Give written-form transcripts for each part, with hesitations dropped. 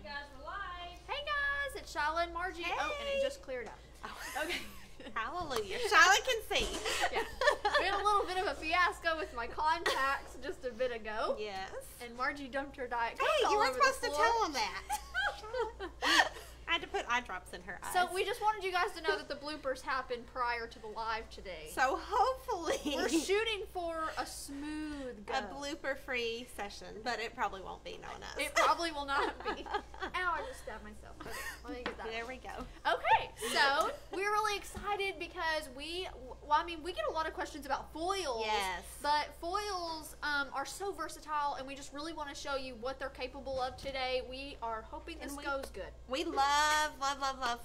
Alright guys, we're live. Hey guys, it's Shyla and Margie. Hey. Oh, and it just cleared up. Oh. Okay. Hallelujah. Shyla can see. Yeah. We had a little bit of a fiasco with my contacts just a bit ago. Yes. And Margie dumped her Diet Hey, Coke all you weren't over the supposed to floor. tell them that. I had to put eye drops in her eyes. So we just wanted you guys to know that the bloopers happened prior to the live today. So hopefully We're shooting for a smooth go. a blooper-free session, but it probably won't be known as. It probably will not be. Ow, I just stabbed myself. Okay, let me get that. There we go. Okay, so we're really excited because we get a lot of questions about foils. Yes. But foils are so versatile, and we just really want to show you what they're capable of today. We are hoping this goes good. We love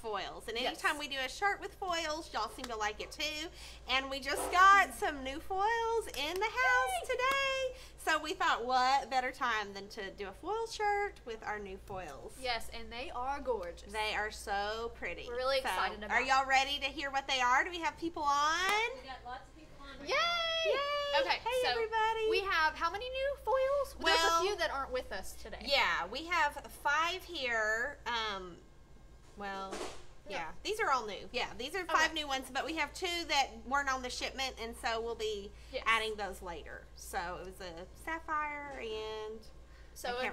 foils. And anytime we do a shirt with foils, y'all seem to like it too. And we just got some new foils in the house today. So we thought, what better time than to do a foil shirt with our new foils. Yes, and they are gorgeous. They are so pretty. We're really excited about Are y'all ready to hear what they are? Do we have people on? We got lots of people on. Yay! Yay! Okay, hey so everybody. we have how many new foils? There's Well, a few that aren't with us today. Yeah, we have 5 here. Yeah, these are all new. Yeah, these are 5 new ones, but we have 2 that weren't on the shipment, and so we'll be adding those later. So it was a sapphire and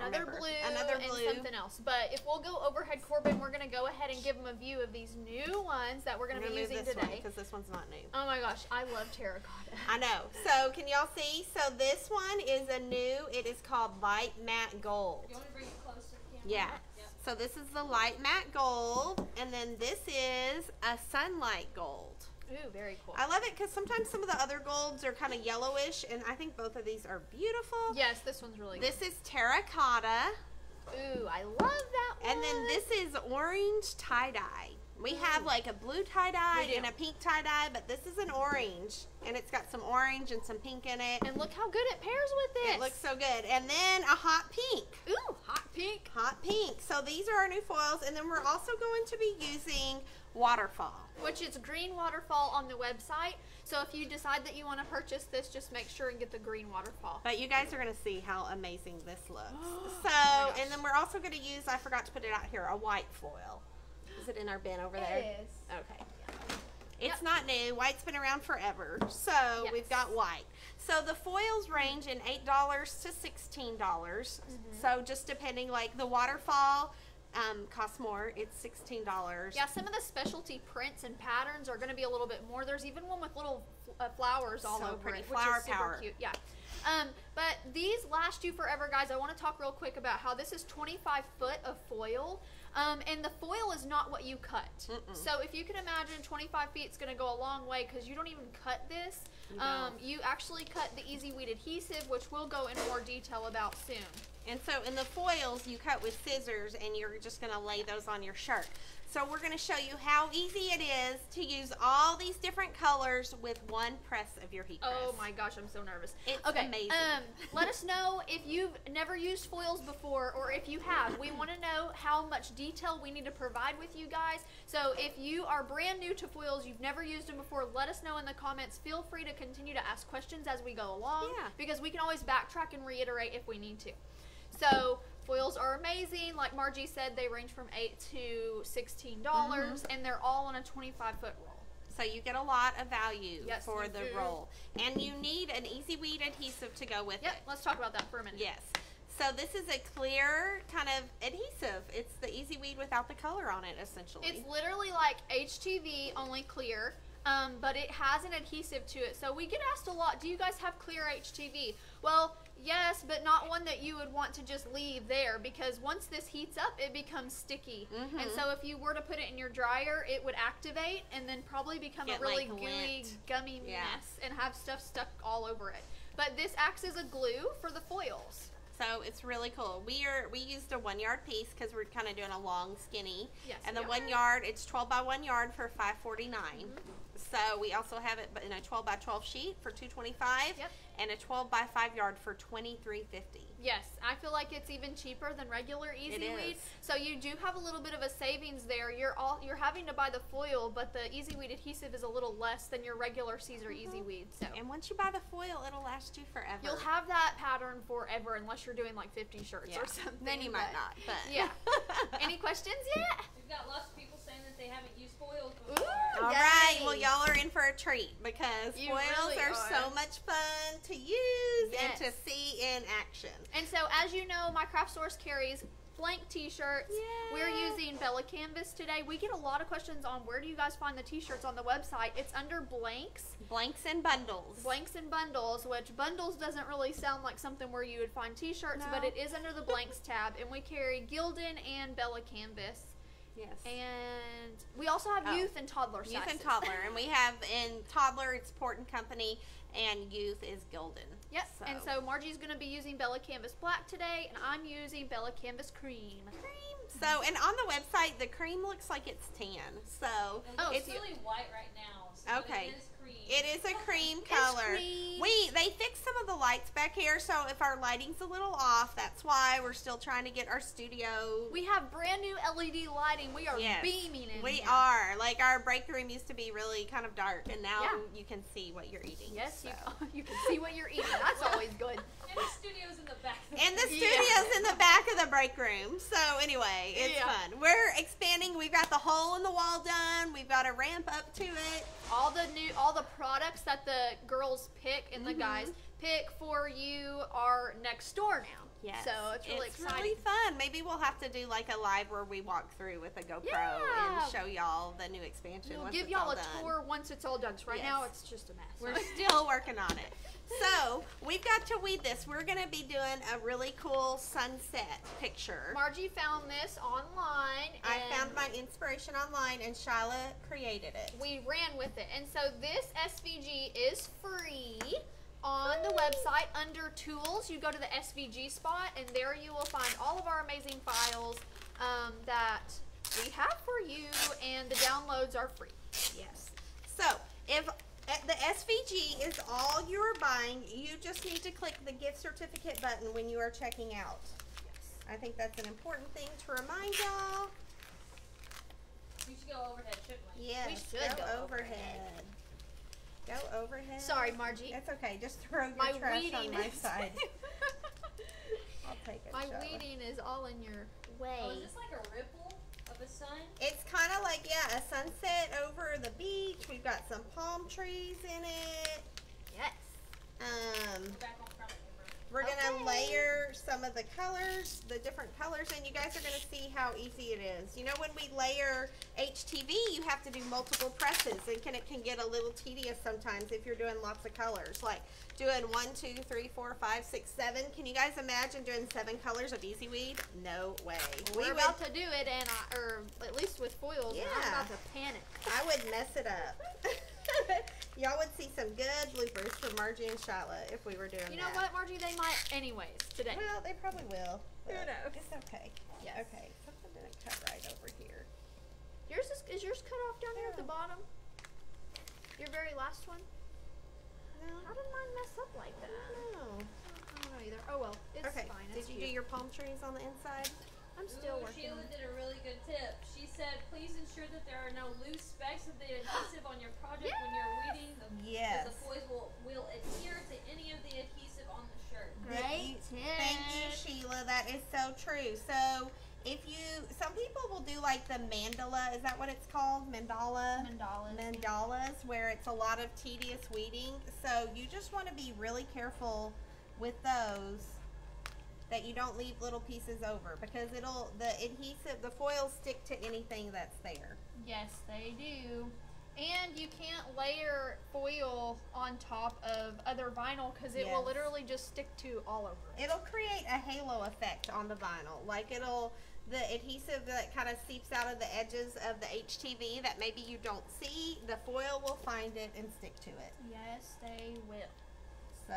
another blue and something else. But if we'll go overhead, Corbin, we're going to go ahead and give them a view of these new ones that we're going to be using today. Because this one's not new. Oh my gosh, I love terracotta. I know. So can y'all see? So this one is a new. It is called Light Matte Gold. You want to bring it close to the camera? Yeah. Yep. So this is the Light Matte Gold, and then this is a Sunlight Gold. Ooh, very cool. I love it because sometimes some of the other golds are kind of yellowish, and I think both of these are beautiful. Yes, this one's really good. This is terracotta. Ooh, I love that one. And then this is orange tie-dye. We have like a blue tie-dye and a pink tie-dye, but this is an orange, and it's got some orange and some pink in it. And look how good it pairs with this. It looks so good. And then a hot pink. Ooh, hot pink. Hot pink. So these are our new foils, and then we're also going to be using Waterfall. Which is green Waterfall on the website. So if you decide that you want to purchase this, just make sure and get the green Waterfall. But you guys are going to see how amazing this looks. Oh and then we're also going to use, I forgot to put it out here, a white foil. Is it in our bin over there? It is. Okay. It's not new. White's been around forever. So we've got white. So the foils range in $8 to $16. So just depending, like the Waterfall costs more. It's $16. Yeah, some of the specialty prints and patterns are going to be a little bit more. There's even one with little flowers all over pretty. it, Flower which is super power. cute. Yeah. But these last you forever, guys. I want to talk real quick about how this is 25 foot of foil. And the foil is not what you cut. So if you can imagine 25 feet is going to go a long way because you don't even cut this. You actually cut the Easy Weed Adhesive, which we'll go in more detail about soon. And so in the foils, you cut with scissors, and you're just going to lay those on your shirt. So we're going to show you how easy it is to use all these different colors with one press of your heat press. Oh my gosh, I'm so nervous. It's amazing. Let us know if you've never used foils before, or if you have. We want to know how much detail we need to provide with you guys. So if you are brand new to foils, you've never used them before, let us know in the comments. Feel free to continue to ask questions as we go along, because we can always backtrack and reiterate if we need to. So foils are amazing. Like Margie said, they range from $8 to $16, and they're all on a 25-foot roll. So you get a lot of value for the do. roll. And you need an Easy Weed adhesive to go with it. Let's talk about that for a minute. Yes. So this is a clear kind of adhesive. It's the Easy Weed without the color on it, essentially. It's literally like HTV, only clear. But it has an adhesive to it. So we get asked a lot, do you guys have clear HTV? Well, yes, but not one that you would want to just leave there, because once this heats up, it becomes sticky. And so if you were to put it in your dryer, it would activate and then probably become a really gooey, gummy mess and have stuff stuck all over it. But this acts as a glue for the foils. So it's really cool. We used a 1 yard piece because we're kind of doing a long skinny. Yes, and the 1 yard, it's 12 by 1 yard for $5.49. So we also have it in a 12 by 12 sheet for $2.25, and a 12 by 5 yard for $23.50. Yes, I feel like it's even cheaper than regular Easy Weed. So you do have a little bit of a savings there. You're having to buy the foil, but the Easy Weed adhesive is a little less than your regular Caesar Easy Weed. So. And once you buy the foil, it'll last you forever. You'll have that pattern forever unless you're doing like 50 shirts or something. Then you might not. But yeah. Any questions yet? We've got lots of people saying that they haven't used foils before. All right, well, y'all are in for a treat because You foils really are are. so much fun to use and Yes. to see in action. And so, as you know, my craft source carries blank t-shirts. Yeah. We're using Bella Canvas today. We get a lot of questions on where do you guys find the t-shirts on the website. It's under blanks. Blanks and bundles. Blanks and bundles, which bundles doesn't really sound like something where you would find t-shirts, No. but it is under the blanks tab. And we carry Gildan and Bella Canvas. Yes. And we also have youth and toddler sizes. Youth and toddler. And we have in toddler, it's Port and Company, and youth is Gildan. Yep. And so Margie's going to be using Bella Canvas Black today, and I'm using Bella Canvas Cream. So, and on the website, the cream looks like it's tan. So, It's really white right now. So Okay. It is cream. it is a cream color. cream. They fixed some of the lights back here, so if our lighting's a little off, that's why we're still trying to get our studio. We have brand new LED lighting. We are beaming in We here. are. Like, our break room used to be really kind of dark, and now you can see what you're eating. Yes, so. you can see what you're eating. That's always good. And the studio's in the back. And the studio's in the back of the break room. So anyway, it's fun. We're expanding. We've got the hole in the wall done. We've got a ramp up to it. All the products that the girls pick and the guys pick for you are next door now. Yes. So it's really exciting. Really fun. Maybe we'll have to do like a live where we walk through with a GoPro and show y'all the new expansion. We'll once give it's y'all all a done. tour once it's all done. 'Cause right now it's just a mess. We're still working on it. So we've got to weed this. We're going to be doing a really cool sunset picture. Margie found this online. I and found my inspiration online, and Shyla created it. we ran with it. And so this SVG is free on the website under tools. You go to the SVG spot, and there you will find all of our amazing files that we have for you, and the downloads are free. Yes. So if the SVG is all you're buying, you just need to click the gift certificate button when you are checking out. Yes. I think that's an important thing to remind y'all. We should go overhead, shouldn't we? Yes, We should go overhead. Go overhead. Sorry, Margie. That's okay. Just throw your My trash weeding on my is side. I'll take it. my Shyla. weeding is all in your way. Oh, is this like a ripple of a sun? It's kind of like, a sunset over the beach. We've got some palm trees in it. Yes. We're back on front camera. We're gonna layer some of the colors, the different colors, and you guys are gonna see how easy it is. You know, when we layer HTV, you have to do multiple presses, and it can get a little tedious sometimes if you're doing lots of colors, like doing 1, 2, 3, 4, 5, 6, 7. Can you guys imagine doing 7 colors of Easy Weed? No way. We're about to do it, and or at least with foils, and I'm about to panic. I would mess it up. Y'all would see some good bloopers from Marji and Shyla if we were doing that. You know what, Margie? They might anyways today. Well, they probably will. Who but knows? It's okay. Yes. Okay, something didn't cut right over here. Yours is yours cut off down here at the bottom? Your very last one? No. How did mine mess up like that? No. I don't know either. Oh well, it's Okay. fine. Did It's you do your palm trees on the inside? I'm still Ooh, working. Sheila did a really good tip. She said, please ensure that there are no loose specks of the adhesive on your project when you're weeding. Yes. Because the foils will adhere to any of the adhesive on the shirt. Great Thank you, Sheila. That is so true. So some people will do like the mandala. Is that what it's called? Mandalas, where it's a lot of tedious weeding. So you just want to be really careful with those, that you don't leave little pieces over, because the foils stick to anything that's there. Yes, they do. And you can't layer foil on top of other vinyl because it will literally just stick to all over it. It'll create a halo effect on the vinyl. Like the adhesive that kind of seeps out of the edges of the HTV that maybe you don't see, the foil will find it and stick to it. Yes, they will. So,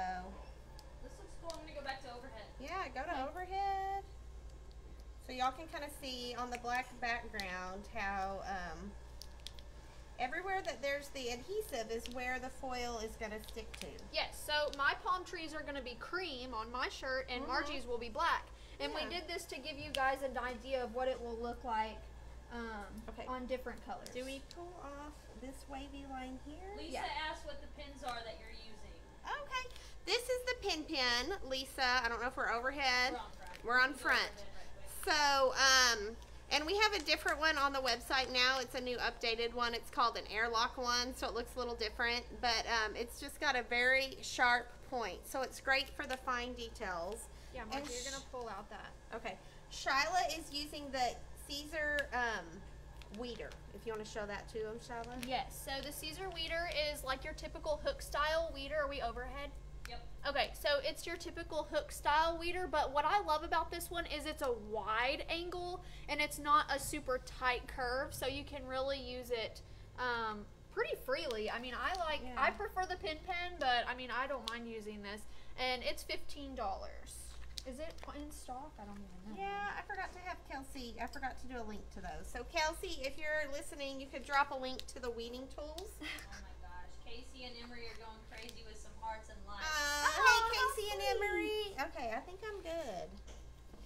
This looks cool. I'm going to go back to overhead. yeah, go to overhead. So y'all can kind of see on the black background how everywhere that there's the adhesive is where the foil is going to stick to. Yes, so my palm trees are going to be cream on my shirt, and Margie's will be black. And we did this to give you guys an idea of what it will look like on different colors. Do we pull off this wavy line here? Lisa asked what the pins are that you're using. Okay. This is the pin, Lisa. I don't know if we're overhead. We're on front. So, and we have a different one on the website now. It's a new updated one. It's called an airlock one, so it looks a little different. But it's just got a very sharp point. So it's great for the fine details. Yeah, Margie, you're going to pull out that. Okay. Shyla is using the Caesar weeder. If you want to show that to them, Shyla. Yes, so the Caesar weeder is like your typical hook style weeder. Are we overhead? Yep. Okay, so it's your typical hook style weeder, but what I love about this one is it's a wide angle and it's not a super tight curve, so you can really use it pretty freely. I mean, I prefer the pin pen, but I mean, I don't mind using this, and it's $15. Is it in stock? I don't even know. Yeah, I forgot to have Kelsey. I forgot to do a link to those. So Kelsey, if you're listening, you could drop a link to the weeding tools. Oh my gosh, Casey and Emery are going crazy with some hearts and lights. Hey, Casey and Emery. Okay, I think I'm good.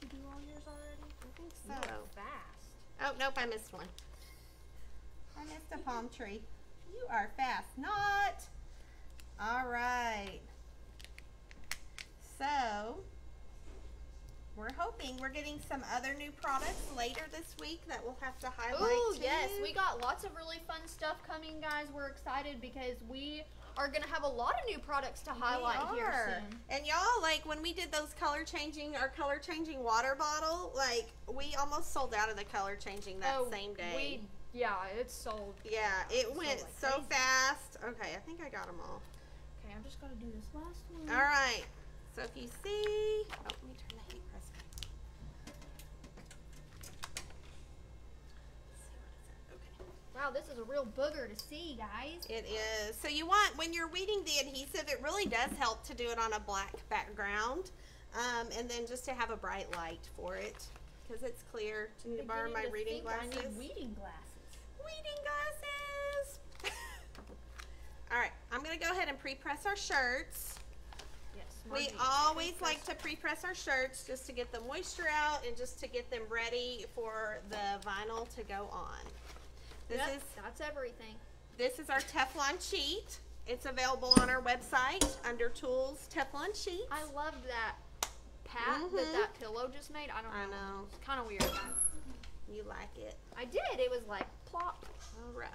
Did you do all yours already? I think so. Fast. Oh, nope, I missed one. I missed a palm tree. You are fast. Not. All right. So, we're hoping we're getting some other new products later this week that we'll have to highlight. Oh, too. yes. We got lots of really fun stuff coming, guys. We're excited because we are going to have a lot of new products to highlight here soon. And y'all, like, when we did those our color changing water bottle, like, we almost sold out of the color changing that same day. Yeah, it's sold. Yeah, it went like so crazy. fast. Okay, I think I got them all. Okay, I'm just going to do this last one. All right. So if you see, let me turn the heat press on. Okay. Wow, this is a real booger to see, guys. It is. So you want, when you're weeding the adhesive, it really does help to do it on a black background. And then just to have a bright light for it, because it's clear. Do you need to borrow my reading glasses? I need weeding glasses. Weeding glasses. All right, I'm going to go ahead and pre-press our shirts. Yes. We always like to pre-press our shirts just to get the moisture out and just to get them ready for the vinyl to go on. That's everything. This is our Teflon sheet. It's available on our website under Tools Teflon Sheets. I love that pat that pillow just made. I know. It's kind of weird. You like it? I did. It was like plop. All right.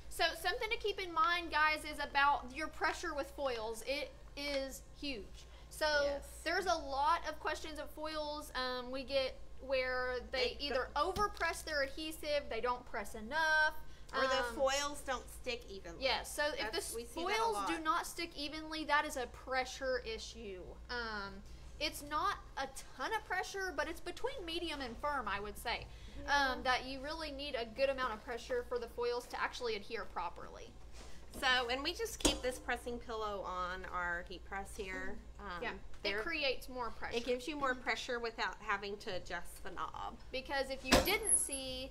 So something to keep in mind, guys, is about your pressure with foils. It is huge. So there's a lot of questions of foils we get where they either overpress their adhesive, they don't press enough, or the foils don't stick evenly. Yes, so if the foils do not stick evenly, that is a pressure issue. It's not a ton of pressure, but it's between medium and firm, I would say. That you really need a good amount of pressure for the foils to actually adhere properly. So, and we just keep this pressing pillow on our heat press here. It creates more pressure. It gives you more pressure without having to adjust the knob. Because if you didn't see...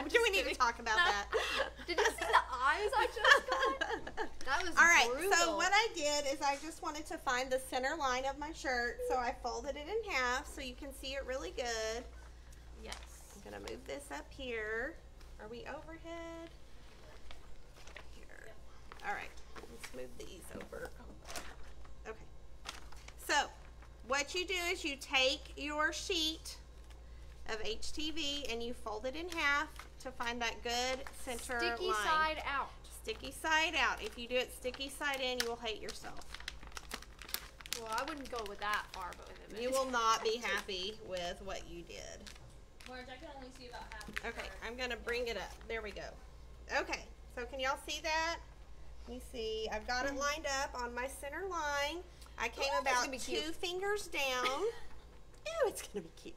Do we need to talk about that? Did you see the eyes I just got? That was all right, brutal. so what I did is I just wanted to find the center line of my shirt, so I folded it in half so you can see it really good. Yes. I'm going to move this up here. Are we overhead? Here. All right, let's move these over. Okay. So, what you do is you take your sheet of HTV and you fold it in half to find that good center line. Sticky side out. Sticky side out. If you do it sticky side in, you will hate yourself. Well, I wouldn't go with that far, but with it. You will not be happy with what you did. Marge, I can only see about half. Okay, I'm going to bring it up. There we go. Okay, so can y'all see that? Let me see. I've got it lined up on my center line. I came about 2 fingers down. Ew, it's going to be cute.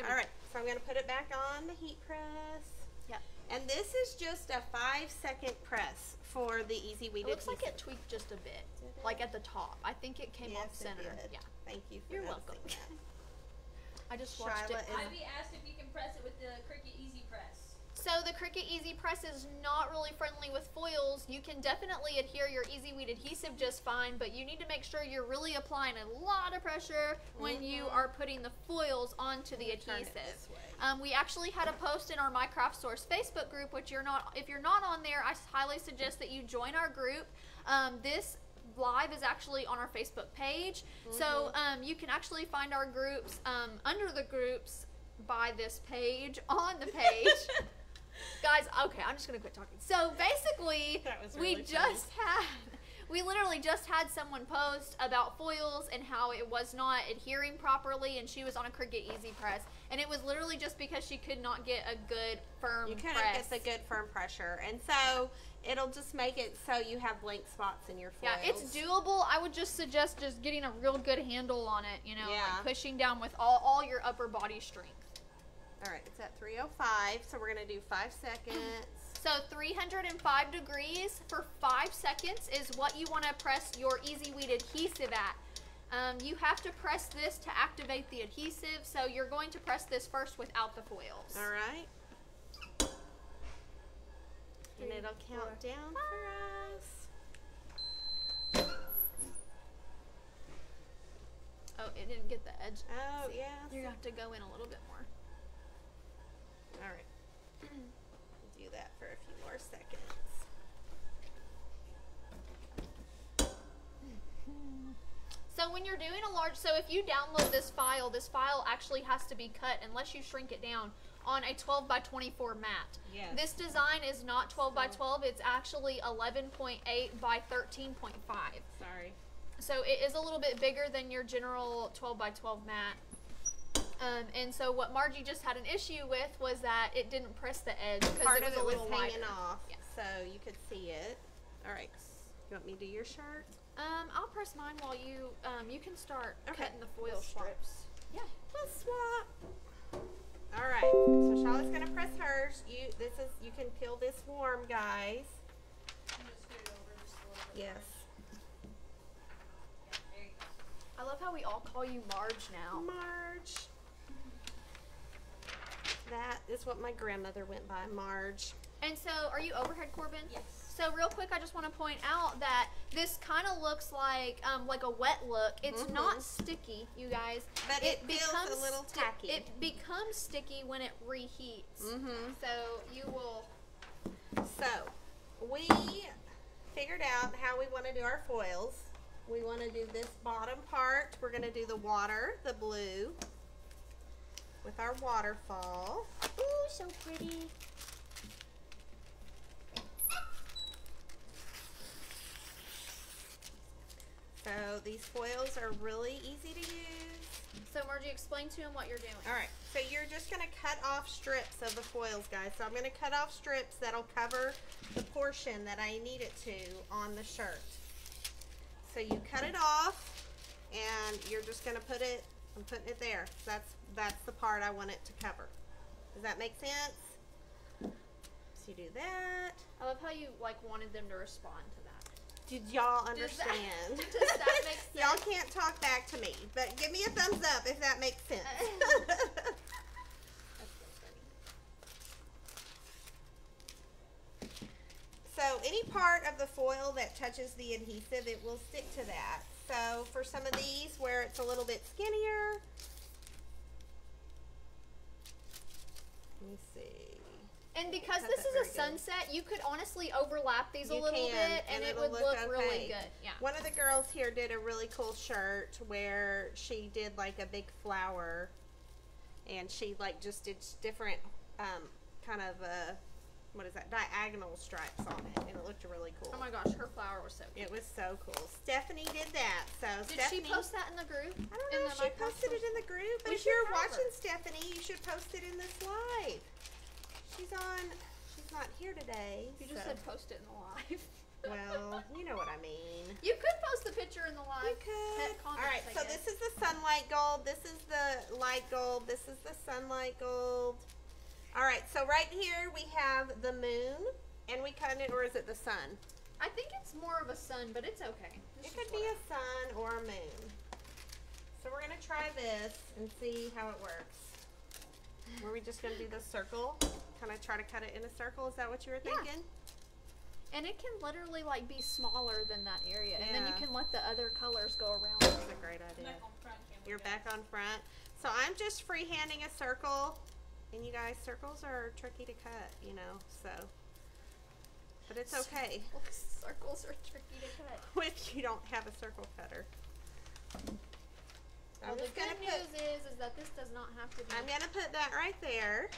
All right, so I'm going to put it back on the heat press. Yep. And this is just a 5-second press for the Easy Weed Adhesive. It looks like it tweaked just a bit, like at the top. I think it came off center. Yeah. Thank you for You're welcome. I just watched it. Ivy asked if you can press it with the Cricut Easy Press. So the the Cricut Easy Press is not really friendly with foils. You can definitely adhere your Easy Weed Adhesive just fine, but you need to make sure you're really applying a lot of pressure when you are putting the foils onto the adhesive. We actually had a post in our My Craft Source Facebook group, which if you're not on there, I highly suggest that you join our group. This live is actually on our Facebook page, so you can actually find our groups under the groups by this page on the page. Guys, okay, I'm just gonna quit talking. So basically, we literally just had someone post about foils and how it was not adhering properly, and she was on a Cricut Easy Press, and it was literally just because she could not get a good firm You couldn't press. get the good firm pressure, and so it'll just make it so you have blank spots in your foils. Yeah, it's doable. I would just suggest just getting a real good handle on it, you know, like pushing down with all your upper body strength. All right, it's at 305, so we're going to do 5 seconds. So 305 degrees for 5 seconds is what you want to press your Easy Weed adhesive at. You have to press this to activate the adhesive, so you're going to press this first without the foils. All right. And it'll count down for us. Oh, it didn't get the edge. Oh, yeah. You have to go in a little bit more. All right. Do that for a few more seconds. So when you're doing a large, so if you download this file actually has to be cut unless you shrink it down on a 12 by 24 mat. Yes. This design is not 12 by 12, it's actually 11.8 by 13.5. Sorry. So it is a little bit bigger than your general 12 by 12 mat. And so what Margie just had an issue with was that it didn't press the edge because it was a little hanging wider. off, Yeah. so you could see it. All right, you want me to do your shirt? I'll press mine while you can start cutting the foil We'll swap. strips. Yeah. We'll swap. All right, so Charlotte's gonna press hers. You can peel this warm, guys. Yes. I love how we all call you Marge now. Marge. That is what my grandmother went by, Marge. And so, are you overhead, Corbin? Yes. So real quick, I just want to point out that this kind of looks like a wet look. It's not sticky, you guys. But it feels a little tacky. It becomes sticky when it reheats. So you will. So we figured out how we want to do our foils. We want to do this bottom part. We're going to do the water, the blue, with our waterfall. Ooh, so pretty. So these foils are really easy to use. So Margie, explain to him what you're doing. All right, so you're just going to cut off strips of the foils, guys. So I'm going to cut off strips that'll cover the portion that I need it to on the shirt. So you cut it off, and you're just going to put it, I'm putting it there. That's the part I want it to cover. Does that make sense? So you do that. I love how you wanted them to respond to that. Did y'all understand? Does that make sense? Y'all can't talk back to me, but give me a thumbs up if that makes sense. So any part of the foil that touches the adhesive, it will stick to that. So for some of these where it's a little bit skinnier, let me see. And because this is a sunset, you could honestly overlap these a little bit, and it would look really good. Yeah. One of the girls here did a really cool shirt where she did like a big flower, and she just did different kind of what is that, diagonal stripes on it, and it looked really cool. Oh my gosh, her flower was so cute. It was so cool. Stephanie did that. So did Stephanie, she post that in the group? I don't know if she posted it in the group, but if you're watching Stephanie, you should post it in this live. She's not here today. You just said post it in the live. Well, you know what I mean. You could post the picture in the live. You could. Alright, so this is the sunlight gold. This is the light gold. This is the sunlight gold. Alright, so right here we have the moon. And we kind of, or is it the sun? I think it's more of a sun, but it's okay. It could be a sun or a moon. So we're going to try this and see how it works. Were we just going to do the circle? kind of try to cut it in a circle. Is that what you were thinking? And it can literally like be smaller than that area, and then you Yeah. can let the other colors go around. That's a great idea. Back on front camera. You're back on front. So I'm just freehanding a circle, and you guys, circles are tricky to cut, you know, so. But it's okay Circles are tricky to cut. if you don't have a circle cutter. Well, the good news is that this does not have to be. I'm gonna put that right there.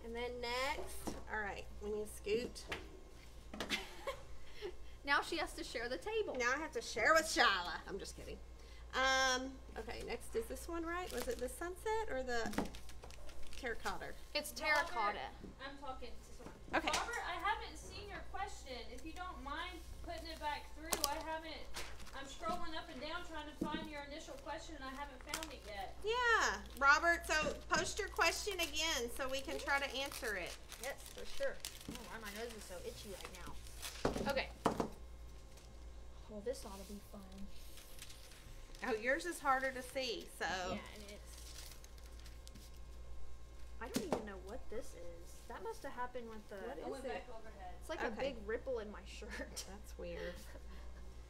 And then next, all right, when you scoot. Now she has to share the table. Now I have to share with Shyla. I'm just kidding. Okay, next is this one, right? Was it the sunset or the terracotta? It's terracotta. I'm talking to someone. Okay. Robert, I haven't seen your question. If you don't mind putting it back through, I'm scrolling up and down trying to find your initial question and I haven't found it yet. Yeah, Robert, so post your question again so we can try to answer it. Yes, for sure. Oh, why my nose is so itchy right now. Okay. Well, this ought to be fun. Oh, yours is harder to see, so. Yeah, and it's. I don't even know what this is. That must have happened with the. What I is went it? back overhead. It's like Okay. a big ripple in my shirt. That's weird.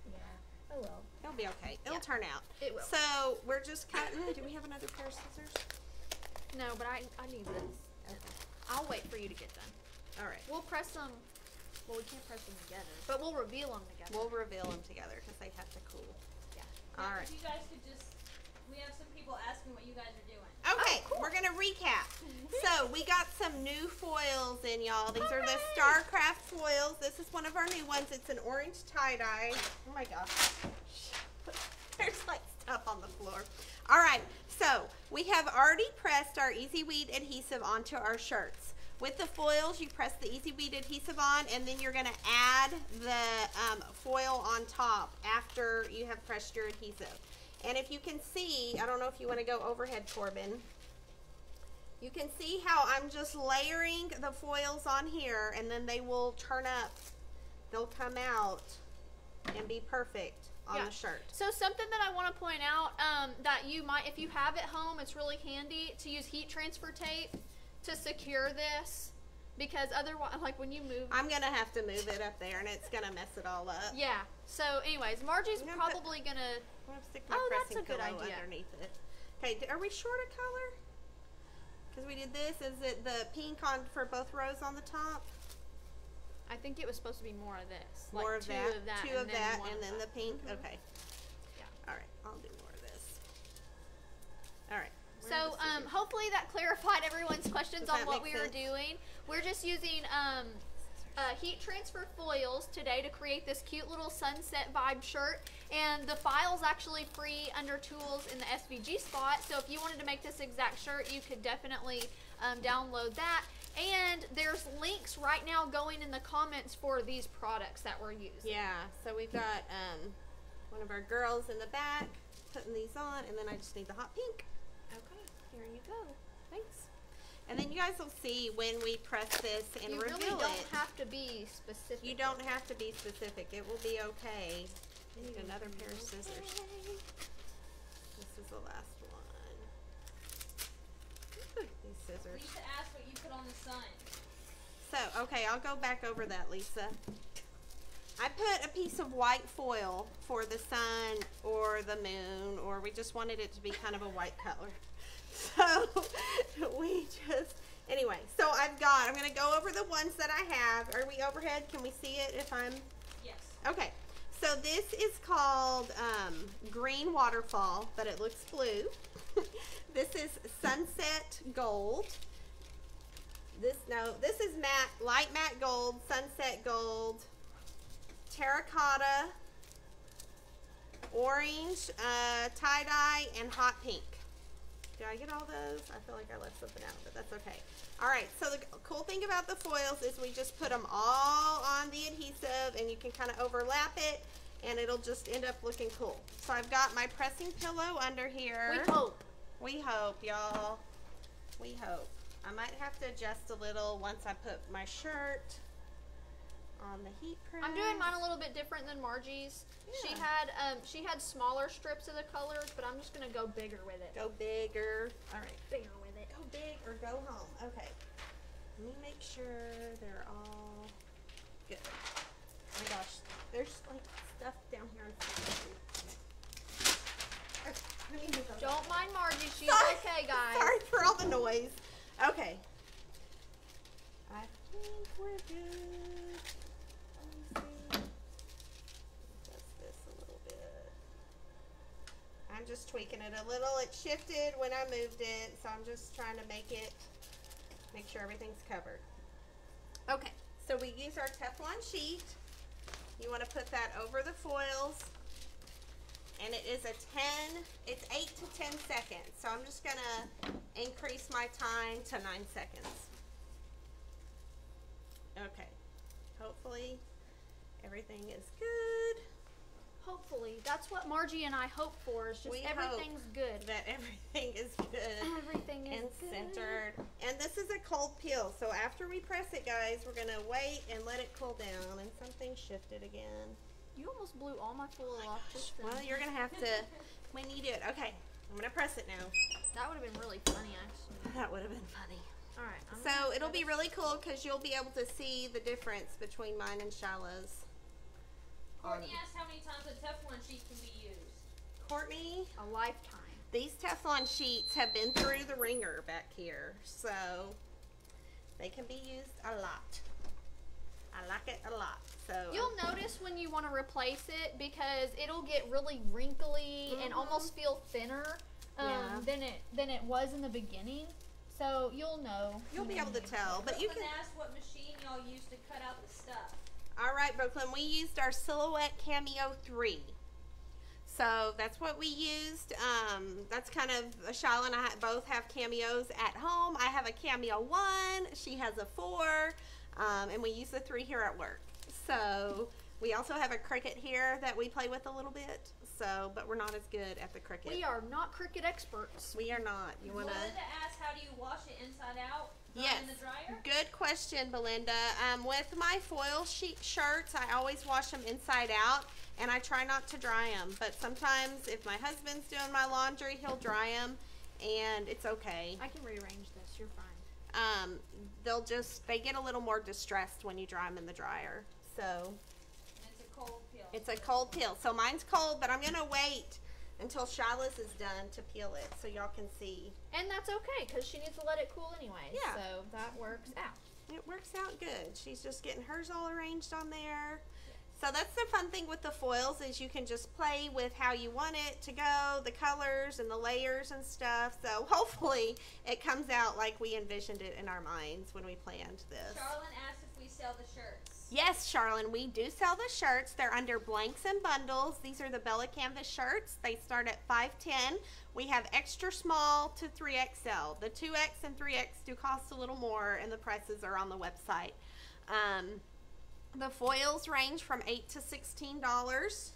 Yeah. Oh well. It'll be okay. It'll Yeah. turn out. It will. So we're just cutting. Do we have another pair of scissors? No, but I need this. Okay. I'll wait for you to get done. All right. We'll press them. Well, we can't press them together, but we'll reveal them together. We'll reveal them together because they have to cool. Yeah. All right. If you guys could we have some people asking what you guys are doing. Okay, cool. we're gonna recap. So we got some new foils in, y'all. These are the StarCraft foils. This is one of our new ones. It's an orange tie-dye. Oh my gosh. There's like stuff on the floor. All right, so we have already pressed our Easy Weed adhesive onto our shirts. With the foils, you press the Easy Weed adhesive on, and then you're gonna add the foil on top after you have pressed your adhesive. And if you can see, I don't know if you want to go overhead, Corbin. You can see how I'm just layering the foils on here, and then they will turn up. They'll come out and be perfect on the shirt. So something that I want to point out that you might, if you have at home, it's really handy to use heat transfer tape to secure this, because otherwise, like when you move, I'm gonna have to move it up there, and it's gonna mess it all up. yeah. So, anyways, Margie's I'm gonna probably gonna. I'm gonna stick my Oh, that's pressing a good pillow idea. underneath it. Okay, are we short a color? Because we did this. Is it the pink on for both rows on the top? I think it was supposed to be more of this. More like of two that, of that, two of then that, one and of then that. the pink. Mhm. Okay. Yeah. All right, I'll do more of this. All right. So hopefully that clarified everyone's questions Does on that what make we were sense? doing. We're just using heat transfer foils today to create this cute little sunset vibe shirt, and the file's actually free under tools in the SVG spot. So if you wanted to make this exact shirt, you could definitely download that. And there's links right now going in the comments for these products that we're using. Yeah. So we've got one of our girls in the back putting these on, and then I just need the hot pink. Okay, here you go. Thanks. And then you guys will see when we press this and You reveal really don't it. have to be specific. You don't have to be specific. It will be okay. I need another pair of scissors. This is the last one. These scissors. Lisa asked what you put on the sun. So, okay, I'll go back over that, Lisa. I put a piece of white foil for the sun or the moon, or we just wanted it to be kind of a white color. So we just, anyway, so I'm going to go over the ones that I have. Are we overhead? Can we see it if I'm? Yes. Okay, so this is called Green Waterfall, but it looks blue. This is Sunset Gold. This is matte, light matte gold, sunset gold, terracotta, orange, tie-dye, and hot pink. Did I get all those? I feel like I left something out, but that's okay. All right, so the cool thing about the foils is we just put them all on the adhesive, and you can kind of overlap it, and it'll just end up looking cool. So I've got my pressing pillow under here. We hope. We hope, y'all. We hope. I might have to adjust a little once I put my shirt on the heat press. I'm doing mine a little bit different than Margie's. Yeah. She had smaller strips of the colors, but I'm just gonna go bigger with it. Go bigger. All right. Bigger with it. Go big or go home. Okay. sure they're all good. Oh my gosh, there's like stuff down here in front. Don't mind Margie, she's Sorry. okay, guys. Sorry for all the noise. Okay. I think we're good. Let me see. Adjust this a little bit. I'm just tweaking it a little. It shifted when I moved it, so I'm just trying to make sure everything's covered. Okay, so we use our Teflon sheet. You want to put that over the foils. And it is it's 8 to 10 seconds. So I'm just gonna increase my time to 9 seconds. Okay, hopefully everything is good. Hopefully, that's what Margie and I hope for, is just everything's good. That everything is good. Everything is and good. centered. And this is a cold peel. So after we press it, guys, we're gonna wait and let it cool down. And something shifted again. You almost blew all my foil off just then. Well, you're gonna have to when you do it. Okay, I'm gonna press it now. That would have been really funny, actually. That would have been funny. All right. So it'll be really cool because you'll be able to see the difference between mine and Shyla's. Courtney asked how many times a Teflon sheet can be used. Courtney, a lifetime. These Teflon sheets have been through the ringer back here, so they can be used a lot. I like it a lot. So you'll notice when you want to replace it because it'll get really wrinkly and almost feel thinner than it was in the beginning. So you'll know. You'll be able to tell, but you can ask what machine y'all use to cut out the stuff. All right, Brooklyn, we used our Silhouette Cameo 3. So that's what we used. That's kind of, Shyla and I both have cameos at home. I have a Cameo 1, she has a 4, and we use the 3 here at work. So we also have a Cricut here that we play with a little bit. So, but we're not as good at the Cricut. We are not Cricut experts. We are not. You want to ask, how do you wash it inside out? Yes. In the dryer? Good question, Belinda. With my foil shirts, I always wash them inside out, and I try not to dry them. But sometimes, if my husband's doing my laundry, he'll dry them, and it's okay. I can rearrange this. You're fine. They get a little more distressed when you dry them in the dryer. So. It's a cold peel. It's a cold peel. So mine's cold, but I'm gonna wait until Shyla's is done to peel it so y'all can see. And that's okay because she needs to let it cool anyway. Yeah. So that works out. It works out good. She's just getting hers all arranged on there. So that's the fun thing with the foils is you can just play with how you want it to go, the colors and the layers and stuff. So hopefully it comes out like we envisioned it in our minds when we planned this. Charlene asked if we sell the shirts. Yes, Charlene, we do sell the shirts. They're under blanks and bundles. These are the Bella Canvas shirts. They start at $5.10. We have extra small to 3XL. The 2X and 3X do cost a little more, and the prices are on the website. The foils range from $8 to $16.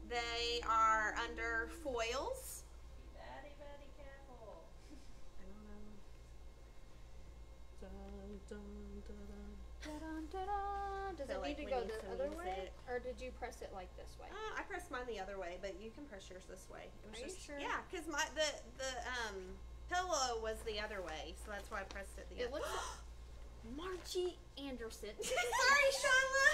They are under foils. Be very careful. I don't know. Dun, dun, dun, dun. Does it need to go the other way, or did you press it like this way? I pressed mine the other way, but you can press yours this way. Are you sure? Yeah, because the pillow was the other way, so that's why I pressed it the other way. It looks Marji Anderson. Sorry, Shyla.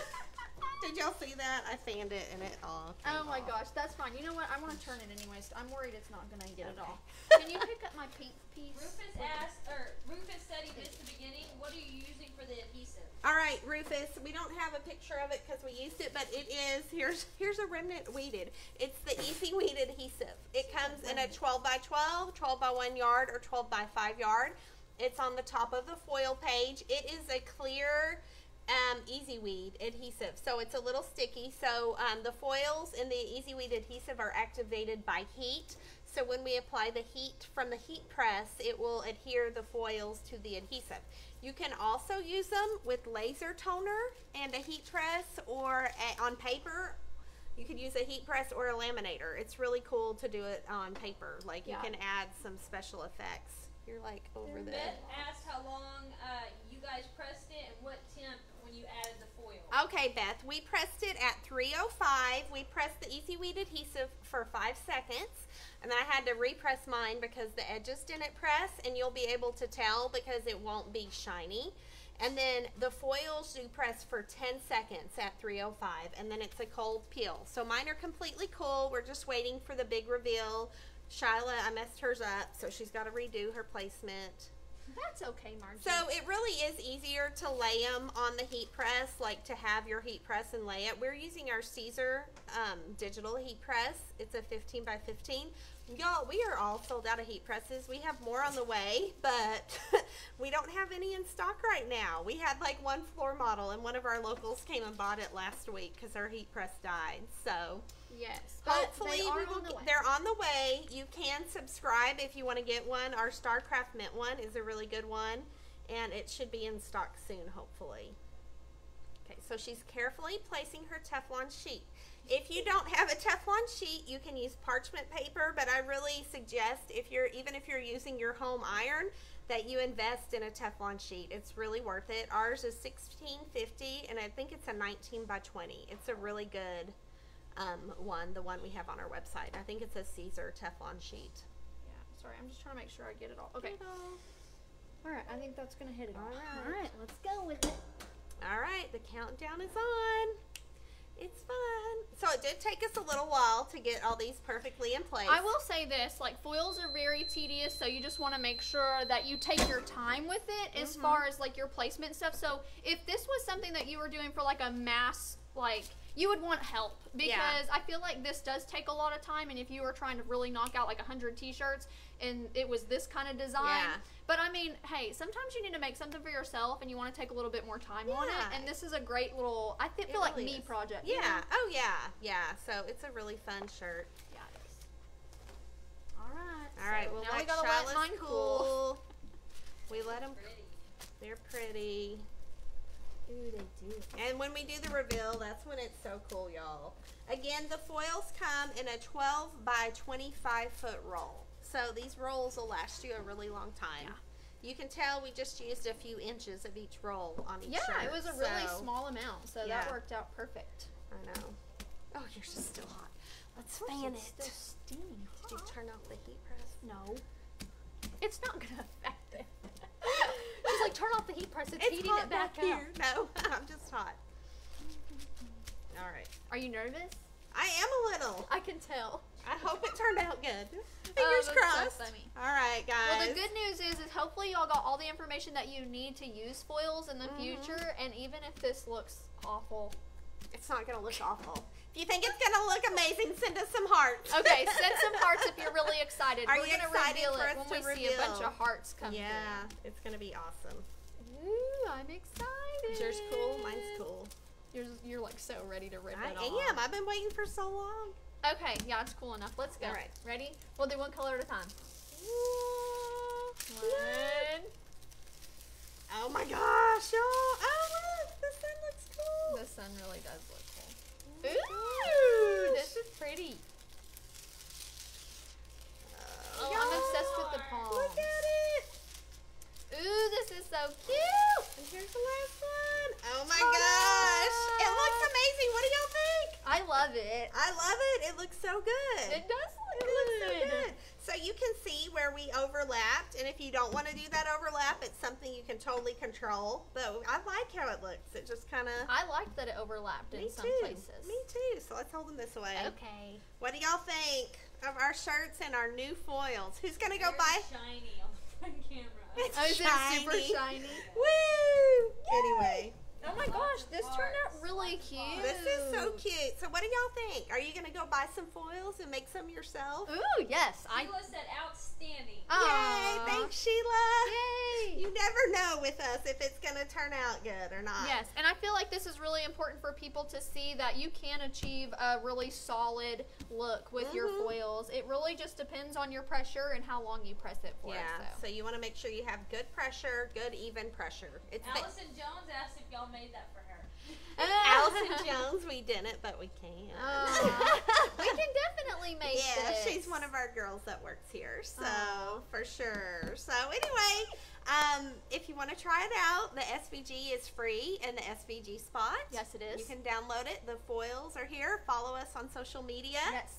Did y'all see that? I fanned it and it all came Oh my off. gosh, that's fine. You know what? I want to turn it anyways. I'm worried it's not going to get it off. Can you pick up my pink piece? Rufus said he missed the beginning. What are you using for the adhesive? All right, Rufus, we don't have a picture of it because we used it, but it is, here's a remnant weeded. It's the Easy Weed Adhesive. It comes in a 12 by 12, 12 by 1 yard, or 12 by 5 yard. It's on the top of the foil page. It is a clear Easy Weed adhesive, so it's a little sticky. So the foils in the Easy Weed adhesive are activated by heat. So when we apply the heat from the heat press, it will adhere the foils to the adhesive. You can also use them with laser toner and a heat press, or on paper. You could use a heat press or a laminator. It's really cool to do it on paper. Like you can add some special effects. You're like over there. Beth asked how long you guys pressed it and what temp when you added the foil. Okay, Beth, we pressed it at 305. We pressed the Easy Weed Adhesive for 5 seconds. And then I had to repress mine because the edges didn't press. And you'll be able to tell because it won't be shiny. And then the foils do press for 10 seconds at 305. And then it's a cold peel. So mine are completely cool. We're just waiting for the big reveal. Shyla, I messed hers up, so she's got to redo her placement. That's okay, Margie. So it really is easier to lay them on the heat press, like to have your heat press and lay it. We're using our Caesar digital heat press. It's a 15 by 15. Y'all, we are all sold out of heat presses. We have more on the way, but we don't have any in stock right now. We had like one floor model, and one of our locals came and bought it last week because our heat press died. So yes, hopefully they're on the way. You can subscribe if you want to get one. Our StarCraft Mint one is a really good one, and it should be in stock soon, hopefully. Okay, so she's carefully placing her Teflon sheet. If you don't have a Teflon sheet, you can use parchment paper, but I really suggest even if you're using your home iron, that you invest in a Teflon sheet. It's really worth it. Ours is $16.50, and I think it's a 19 by 20. It's a really good one, the one we have on our website. I think it's a Caesar Teflon sheet. Yeah, sorry, I'm just trying to make sure I get it all. Okay. All right, I think that's going to hit it all. All All right, let's go with it. All right, the countdown is on. It's fun. So it did take us a little while to get all these perfectly in place. I will say this, like foils are very tedious, so you just want to make sure that you take your time with it as far as like your placement stuff. So if this was something that you were doing for like a mass, like you would want help because I feel like this does take a lot of time, and if you were trying to really knock out like 100 t-shirts and it was this kind of design. But I mean, hey, sometimes you need to make something for yourself and you want to take a little bit more time on it, and this is a great little, I feel really like me project. Yeah. You know? Oh yeah. So it's a really fun shirt. Yeah, it is. All All right, so we'll now let we gotta Shyla's let mine cool. We let them. They're pretty. Ooh, they do. And when we do the reveal, that's when it's so cool, y'all. Again, the foils come in a 12 by 25 foot roll. So these rolls will last you a really long time. Yeah. You can tell we just used a few inches of each roll on each shirt. Yeah, it was a really small amount, so that worked out perfect. I know. Oh, yours is still hot. Let's fan it. Still steamy. Did you turn off the heat press? No. It's not going to affect it. Just like turn off the heat press. It's heating it back up. Here. No, I'm just hot. All right. Are you nervous? I am a little. I can tell. I hope it turned out good. Fingers crossed. So funny. All right, guys. Well, the good news is hopefully y'all got all the information that you need to use foils in the future, and even if this looks awful, it's not going to look awful. If you think it's going to look amazing, send us some hearts. Okay, send some hearts if you're really excited. Are We're you excited reveal for it us when to we see a bunch reveal? of hearts come through. Yeah, it's going to be awesome. Ooh, I'm excited. Is yours cool? Mine's cool. You're like so ready to rip it I off. am. I've been waiting for so long. Okay, yeah, it's cool enough. Let's go. All right. Ready? We'll do one color at a time. One. Oh my gosh, y'all. Oh, look. The sun looks cool. The sun really does look cool. Ooh, this is pretty. Oh, I'm obsessed with the palm. Look at it. Ooh, this is so cute. And here's the last one. Oh my gosh. It looks amazing. What do y'all think? I love it. I love it. It looks so good. It does look It looks so good. So you can see where we overlapped, and if you don't want to do that overlap, it's something you can totally control. But I like how it looks. It just kind of... I like that it overlapped in some places. Me too. So let's hold them this way. Okay. What do y'all think of our shirts and our new foils? Who's going to go buy? Shiny on the front camera. It's Oh, is shiny. it super shiny? Woo! Anyway. Oh my gosh, this turned out really cute. This is so cute. So what do y'all think? Are you going to go buy some foils and make some yourself? Ooh, yes. Sheila said outstanding. Yay! Thanks, Sheila. Yay! You never know with us if it's going to turn out good or not. Yes, and I feel like this is really important for people to see that you can achieve a really solid look with your foils. It really just depends on your pressure and how long you press it for. Yeah, so you want to make sure you have good pressure, good even pressure. It's Allison Jones asked if y'all make made that for her. Allison Jones, we didn't, but we can. We can definitely make this. She's one of our girls that works here, so for sure. So anyway, if you want to try it out, the SVG is free in the SVG spot. Yes, it is. You can download it. The foils are here. Follow us on social media. Yes.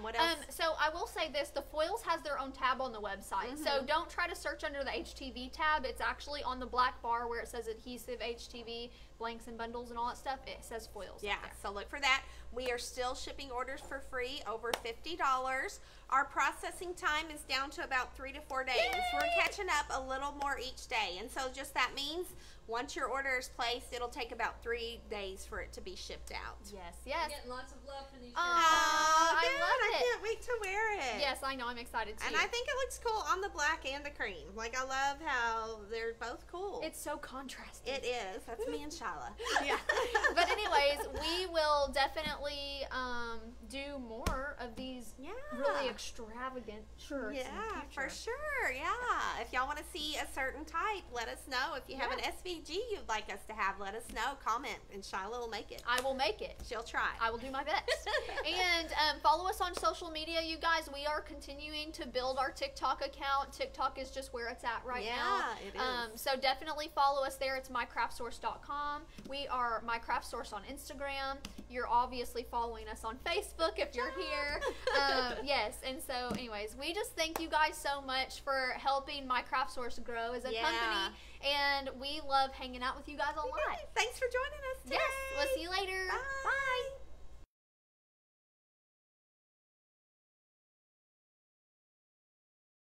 What else? So I will say this, the foils has their own tab on the website. So don't try to search under the HTV tab. It's actually on the black bar where it says adhesive, HTV, blanks and bundles and all that stuff. It says foils. Yeah, so look for that. We are still shipping orders for free over $50. Our processing time is down to about 3 to 4 days. Yay! We're catching up a little more each day. And so just that means once your order is placed, it'll take about 3 days for it to be shipped out. Yes, You're yes. getting lots of love from these Oh, I dude, love I it. can't wait to wear it. Yes, I know. I'm excited too. And I think it looks cool on the black and the cream. Like, I love how they're both cool. It's so contrasting. It is. That's me and Shyla. Yeah. But anyways, we will definitely do more of these really extravagant shirts in the Yeah, future. for sure. Yeah. If y'all want to see a certain type, let us know. If you have an SVG you'd like us to have, let us know. Comment, and Shyla will make it. I will make it. She'll try. I will do my best. And follow us on social media, you guys. We are continuing to build our TikTok account. TikTok is just where it's at right now. Yeah, it is. So definitely follow us there. It's mycraftsource.com. We are mycraftsource on Instagram. You're obviously following us on Facebook if you're here. Yes, and so anyways, we just thank you guys so much for helping MyCraftSource grow as a company, and we love hanging out with you guys online. Thanks for joining us today. Yes, we'll see you later. Bye.